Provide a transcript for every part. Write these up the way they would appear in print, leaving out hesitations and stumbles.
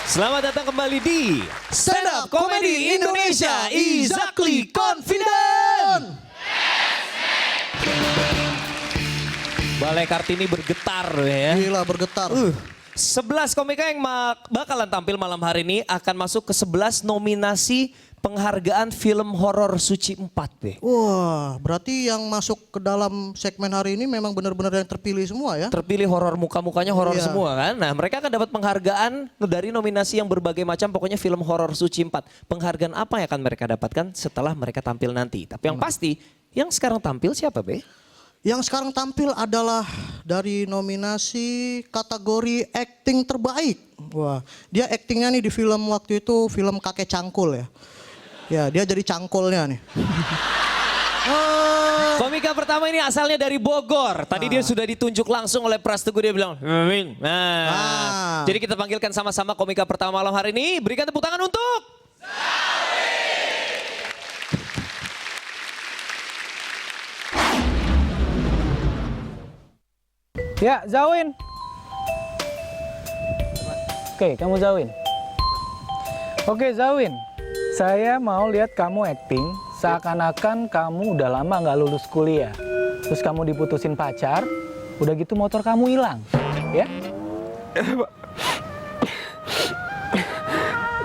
Selamat datang kembali di Stand Up Comedy Indonesia Exactly Confident. Balai Kartini bergetar ya. Gila bergetar. 11 komika yang bakalan tampil malam hari ini akan masuk ke 11 nominasi penghargaan film horor suci 4 deh. Wah, berarti yang masuk ke dalam segmen hari ini memang benar-benar yang terpilih semua ya? Terpilih horor, muka-mukanya horor Iya. semua kan. Nah, mereka akan dapat penghargaan dari nominasi yang berbagai macam, pokoknya film horor suci 4. Penghargaan apa yang akan mereka dapatkan setelah mereka tampil nanti. Tapi yang pasti, yang sekarang tampil siapa Be? Yang sekarang tampil adalah dari nominasi kategori acting terbaik. Wah, dia actingnya nih di film waktu itu film Kakek Cangkul ya. Ya, dia jadi cangkulnya nih. Komika pertama ini asalnya dari Bogor. Tadi dia sudah ditunjuk langsung oleh Pras Teguh, dia bilang, "Amin." Nah, jadi kita panggilkan sama-sama komika pertama malam hari ini. Berikan tepuk tangan untuk Ya, Zawin. Oke, kamu Zawin. Oke, Zawin. Saya mau lihat kamu acting seakan-akan kamu udah lama nggak lulus kuliah. Terus kamu diputusin pacar, udah gitu motor kamu hilang. Ya?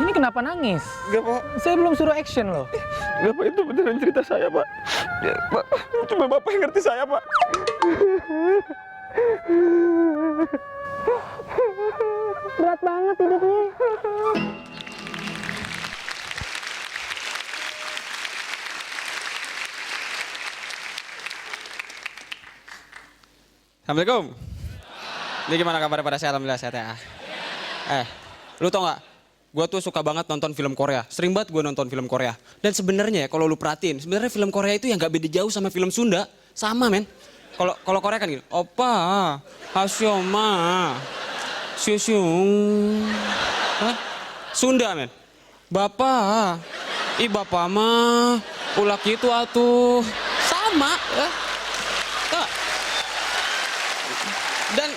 Ini kenapa nangis? Enggak, Pak. Saya belum suruh action loh. Enggak, Pak. Itu beneran cerita saya, Pak. Ya, Pak. Cuma Bapak yang ngerti saya, Pak. Berat banget hidupnya. Assalamualaikum. Ini gimana kabarnya pada sehat? Alhamdulillah sehat ya. Lu tau gak? Gue tuh suka banget nonton film Korea. Sering banget gue nonton film Korea. Dan sebenarnya ya kalau lu perhatiin, sebenarnya film Korea itu yang gak beda jauh sama film Sunda. Sama men. Kalau Korea kan gini, opa, hasyoma, syusyung. Hah? Sunda men. Bapak, bapak mah, ulak itu atuh. Sama ya. Tau gak? Dan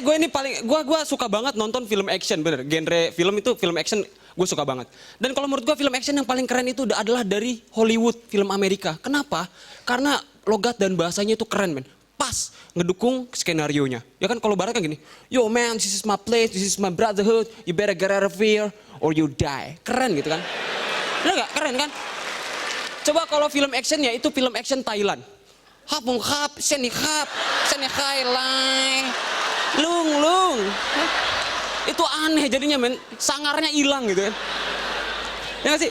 gue ini paling gue suka banget nonton film action, bener, genre film itu film action gue suka banget. Dan kalau menurut gue film action yang paling keren itu adalah dari Hollywood, film Amerika. Kenapa? Karena logat dan bahasanya itu keren men, pas ngedukung skenario nya. Ya kan kalau barat kan gini, yo man, this is my place, this is my brotherhood, you better get out of here or you die. Keren gitu kan? Bener gak? Keren kan? Coba kalau film actionnya itu film action Thailand. Hapung hap, seni khai lai, lung. Itu aneh jadinya men, sangarnya hilang gitu kan. Ya gak sih?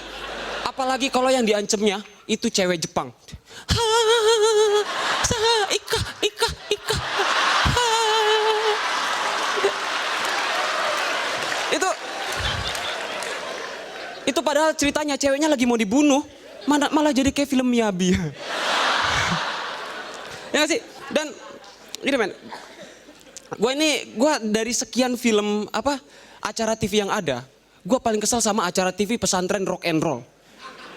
Apalagi kalau yang diancemnya itu cewek Jepang. Ika. Itu padahal ceritanya ceweknya lagi mau dibunuh, malah jadi kayak film Miyabi. Ya gak sih? Dan gini men, gue dari sekian film acara TV yang ada, gue paling kesal sama acara TV pesantren rock and roll.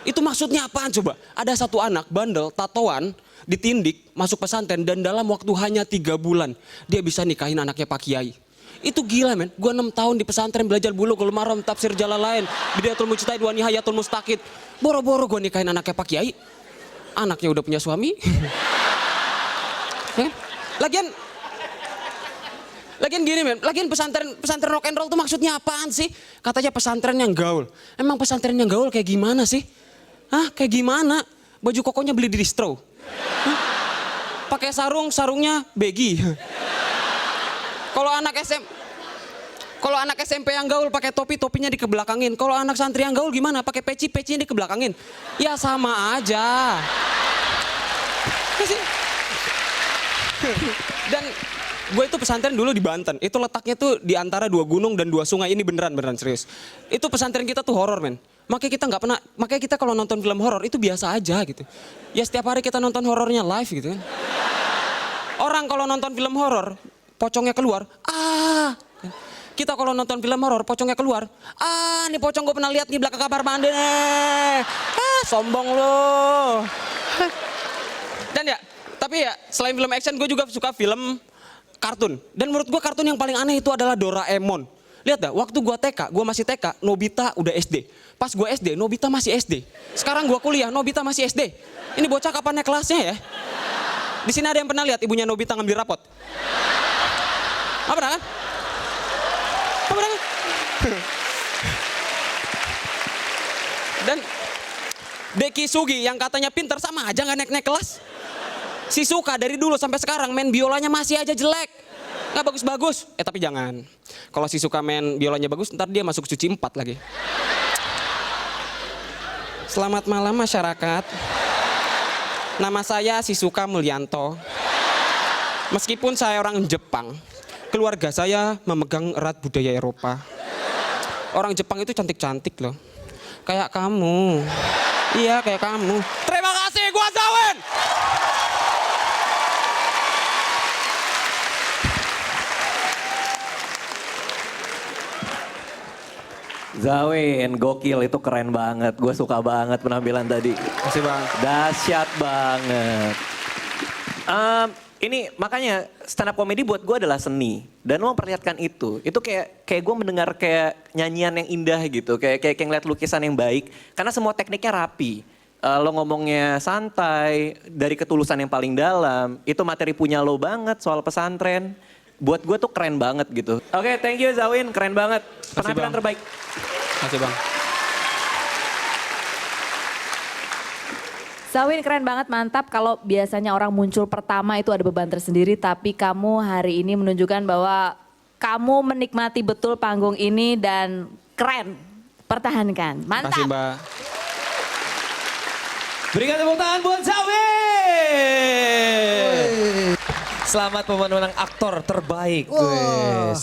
Itu maksudnya apaan coba? Ada satu anak bandel, tatoan, ditindik, masuk pesantren dan dalam waktu hanya 3 bulan dia bisa nikahin anaknya Pak Kiai. Itu gila men, gue 6 tahun di pesantren belajar Bulughul Maram, tafsir Jalalain, Bidayatul Mujtahid wa Nihayatul Mustaqid. Boro-boro gue nikahin anaknya Pak Kiai, anaknya udah punya suami. Ya? Lagian gini men, lagian pesantren rock and roll tuh maksudnya apaan sih? Katanya pesantren yang gaul. Emang pesantren yang gaul kayak gimana sih? Hah, kayak gimana? Baju kokonya beli di distro. Pakai sarungnya baggy. Kalau anak SMP yang gaul pakai topinya dikebelakangin. Kalau anak santri yang gaul gimana? Pakai pecinya dikebelakangin. Ya sama aja. Ya sih? Dan gue itu pesantren dulu di Banten. Itu letaknya tuh di antara 2 gunung dan 2 sungai. Ini beneran serius. Itu pesantren kita tuh horor men. Makanya kita kalau nonton film horor itu biasa aja gitu. Ya setiap hari kita nonton horornya live gitu kan. Orang kalau nonton film horor, pocongnya keluar. Kita kalau nonton film horor, pocongnya keluar. Nih pocong gue pernah lihat di belakang kamar mandi nih. Sombong lo. Dan ya, tapi ya selain film action gue juga suka film kartun. Dan menurut gue kartun yang paling aneh itu adalah Doraemon. Lihat dah, waktu gua TK, gua masih TK, Nobita udah SD. Pas gua SD, Nobita masih SD. Sekarang gua kuliah, Nobita masih SD. Ini bocah kapan naik kelasnya ya? Di sini ada yang pernah lihat ibunya Nobita ngambil rapot? Apa pernah kan? Apa pernah kan? Dan Deki Sugi yang katanya pinter sama aja nggak naik-naik kelas. Si Suka dari dulu sampai sekarang main biolanya masih aja jelek. Nggak bagus-bagus. Tapi jangan. Kalau si Suka main biolanya bagus, ntar dia masuk suci 4 lagi. Selamat malam masyarakat. Nama saya Sisuka Mulyanto. Meskipun saya orang Jepang, keluarga saya memegang erat budaya Eropa. Orang Jepang itu cantik-cantik loh. Kayak kamu. Iya, kayak kamu. Terima kasih, gua Zawin. Zawin, gokil, itu keren banget. Gue suka banget penampilan tadi. Makasih bang. Dahsyat banget. Ini makanya stand up comedy buat gue adalah seni. Dan lo memperlihatkan itu. Itu kayak gue mendengar kayak nyanyian yang indah gitu. Kayak ngeliat lukisan yang baik. Karena semua tekniknya rapi. Lo ngomongnya santai, dari ketulusan yang paling dalam. Itu materi punya lo banget soal pesantren. Buat gue tuh keren banget gitu. Oke, thank you Zawin, keren banget. Penampilan terbaik. Makasih bang. Zawin keren banget, mantap. Kalau biasanya orang muncul pertama itu ada beban tersendiri, tapi kamu hari ini menunjukkan bahwa kamu menikmati betul panggung ini dan keren. Pertahankan, mantap. Makasih mbak. Berikan tepuk tangan buat Zawin. Selamat pemenang aktor terbaik. Wah.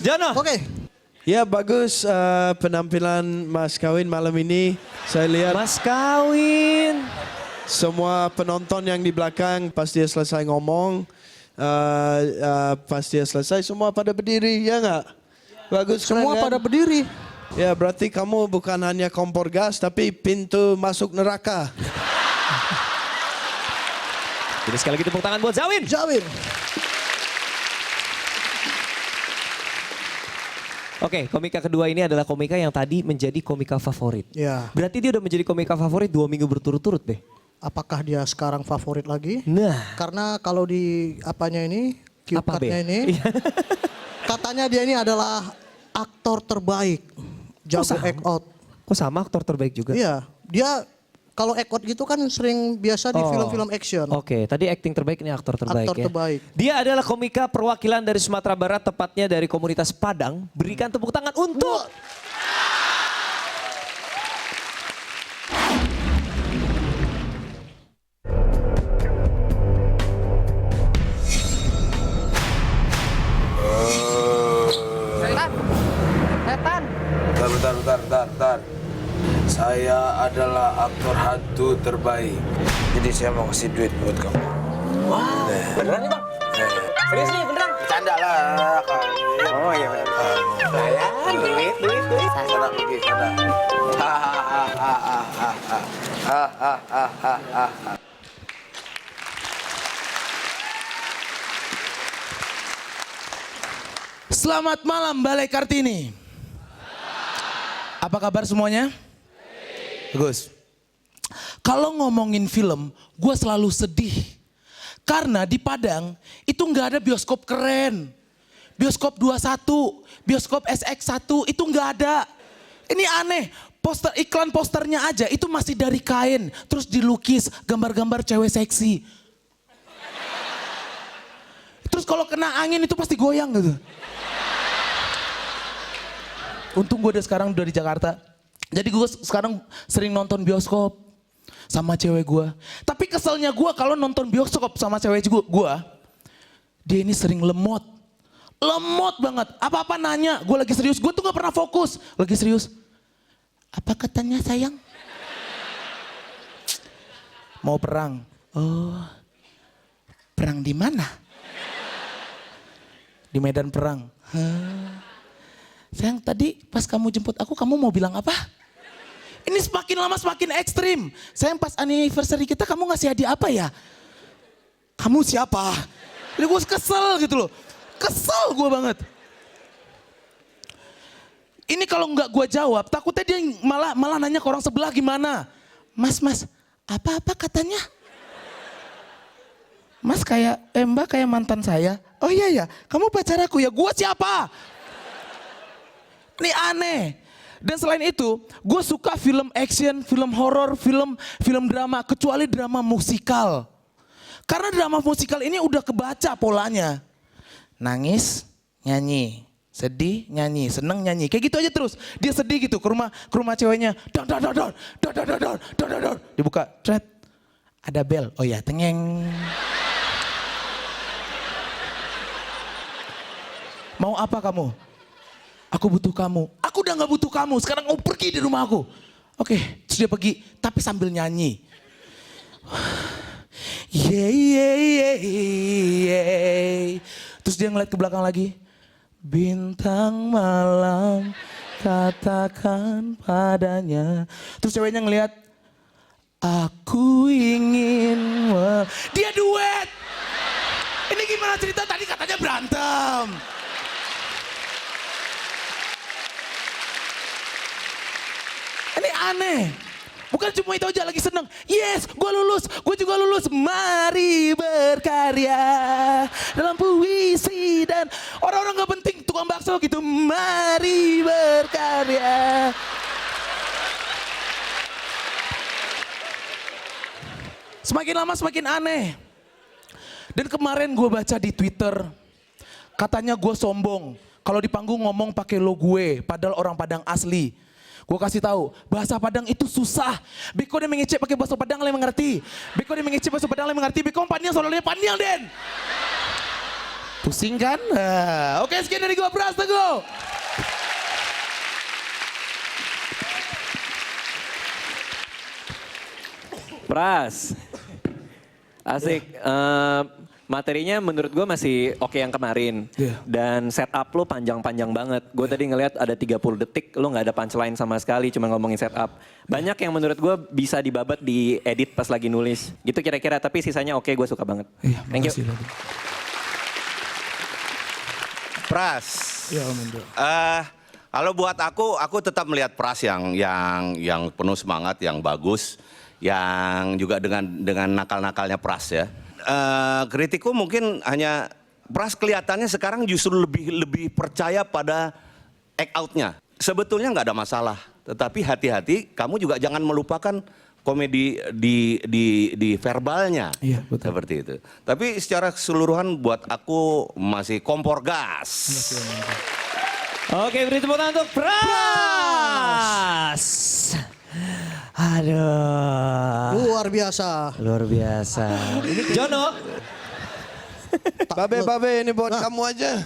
Jono. Oke. Ya bagus penampilan Mas Kawin malam ini. Saya lihat Mas Kawin. semua penonton yang di belakang pas dia selesai ngomong, pas dia selesai semua pada berdiri, ya nggak? Bagus Semua keren, kan? pada berdiri. Ya berarti kamu bukan hanya kompor gas tapi pintu masuk neraka. Jadi sekali lagi tepuk tangan buat Zawin. Zawin. Oke, komika kedua ini adalah komika yang tadi menjadi komika favorit. Ya. Berarti dia udah menjadi komika favorit 2 minggu berturut-turut deh. Apakah dia sekarang favorit lagi? Nah. Karena kalau di apanya ini, cue Apa, Be? card-nya ini, Iya. katanya dia ini adalah aktor terbaik. Jago sama? act out. Kok sama aktor terbaik juga? Iya, dia kalau act out gitu kan sering biasa di film-film action. Oke, tadi acting terbaik, ini aktor terbaik Aktor ya. terbaik. Dia adalah komika perwakilan dari Sumatera Barat, tepatnya dari komunitas Padang. Berikan tepuk tangan untuk... Bentar. Saya adalah aktor hantu terbaik. Jadi saya mau kasih duit buat kamu. Wah, beneran nih bang? Serius nih, beneran? Canda lah kali. Oh iya bener. Sayang, duit. Sana pergi, sana. Selamat malam Balai Kartini. Apa kabar semuanya? Bagus. Kalau ngomongin film, gue selalu sedih. Karena di Padang itu nggak ada bioskop keren. Bioskop 21, bioskop SX1 itu nggak ada. Ini aneh, iklan posternya aja itu masih dari kain. Terus dilukis gambar-gambar cewek seksi. Terus kalau kena angin itu pasti goyang gitu. Untung gue sekarang udah di Jakarta. Jadi gue sekarang sering nonton bioskop sama cewek gue. Tapi keselnya gue kalau nonton bioskop sama cewek gue, dia ini sering lemot. Lemot banget. Apa-apa nanya, gue lagi serius. Gue tuh gak pernah fokus. Lagi serius. Apa katanya sayang? Mau perang. Oh, perang di mana? Di medan perang. Sayang, tadi pas kamu jemput aku, kamu mau bilang apa? Ini semakin lama semakin ekstrim. Sayang, pas anniversary kita kamu ngasih hadiah apa ya? Kamu siapa? Jadi gue kesel gitu loh. Kesel gue banget. Ini kalau nggak gue jawab, takutnya dia malah nanya ke orang sebelah gimana. Mas, apa katanya? Mas kayak, Mbak kayak mantan saya. Oh iya ya, kamu pacar aku ya, gue siapa? Ini aneh. Dan selain itu, gue suka film action, film horor, film drama, kecuali drama musikal. Karena drama musikal ini udah kebaca polanya. Nangis, nyanyi. Sedih, nyanyi. Seneng, nyanyi. Kayak gitu aja terus. Dia sedih gitu ke rumah ceweknya. Don. Dibuka, tret. Ada bel. Oh ya, tengeng. Mau apa kamu? Aku butuh kamu. Aku udah gak butuh kamu. Sekarang kamu pergi dari rumah aku. Oke, terus dia pergi. Tapi sambil nyanyi. Terus dia ngeliat ke belakang lagi. Bintang malam katakan padanya. Terus ceweknya ngeliat. Aku ingin. Dia duet. Ini gimana cerita? Tadi katanya berantem. Ini aneh. Bukan cuma itu aja, lagi seneng. Yes, gue lulus, gue juga lulus. Mari berkarya dalam puisi dan orang-orang gak penting, tukang bakso gitu. Mari berkarya. Semakin lama semakin aneh. Dan kemarin gue baca di Twitter, katanya gue sombong. Kalau di panggung ngomong pakai lo gue, padahal orang Padang asli. Gue kasih tahu, bahasa Padang itu susah. Beko dia mengecek pakai bahasa Padang le mengerti. Beko dia mengecek bahasa Padang le mengerti. Beko panjang soalnya panjang Den. Pusing kan? Oke, sekian dari gue, Pras Teguh. Pras, asik. Materinya menurut gue masih oke yang kemarin. Dan setup lo panjang-panjang banget. Gue tadi ngeliat ada 30 detik, lo gak ada punchline sama sekali, cuma ngomongin setup. Banyak yang menurut gue bisa dibabat di edit pas lagi nulis. Gitu kira-kira, tapi sisanya oke, gue suka banget. Thank you. Pras. Ya, Om Indo. Kalau buat aku tetap melihat Pras yang penuh semangat, yang bagus, yang juga dengan nakal-nakalnya Pras ya. Kritikku mungkin hanya Pras kelihatannya sekarang justru lebih percaya pada act out-nya. Sebetulnya nggak ada masalah, tetapi hati-hati kamu juga jangan melupakan komedi di verbalnya. Iya, betul. Seperti itu. Tapi secara keseluruhan buat aku masih kompor gas. Oke, beri tepuk tangan untuk Pras. Aduh. Luar biasa. Luar biasa. Jono. Babe, ini buat kamu aja.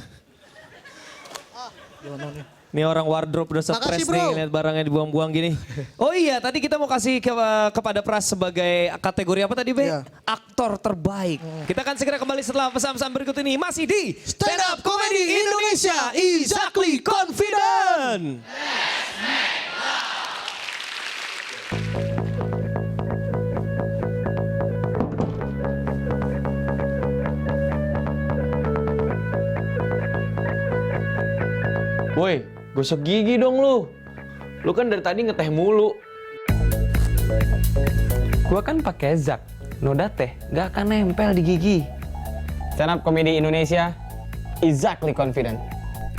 Ini orang wardrobe udah stres Makasih, nih bro. ngeliat barangnya dibuang-buang gini. Oh iya, tadi kita mau kasih kepada Pras sebagai kategori apa tadi, Be? Iya. Aktor terbaik. Kita akan segera kembali setelah pesan-pesan berikut ini. Masih di Stand Up Comedy Indonesia, Exactly Confident. Woi, gosok gigi dong lu. Lu kan dari tadi ngeteh mulu. Gua kan pakai Zak. Noda teh gak akan nempel di gigi. Stand Up Comedy Indonesia, Exactly Confident.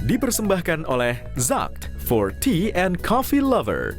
Dipersembahkan oleh Zakt for Tea and Coffee Lover.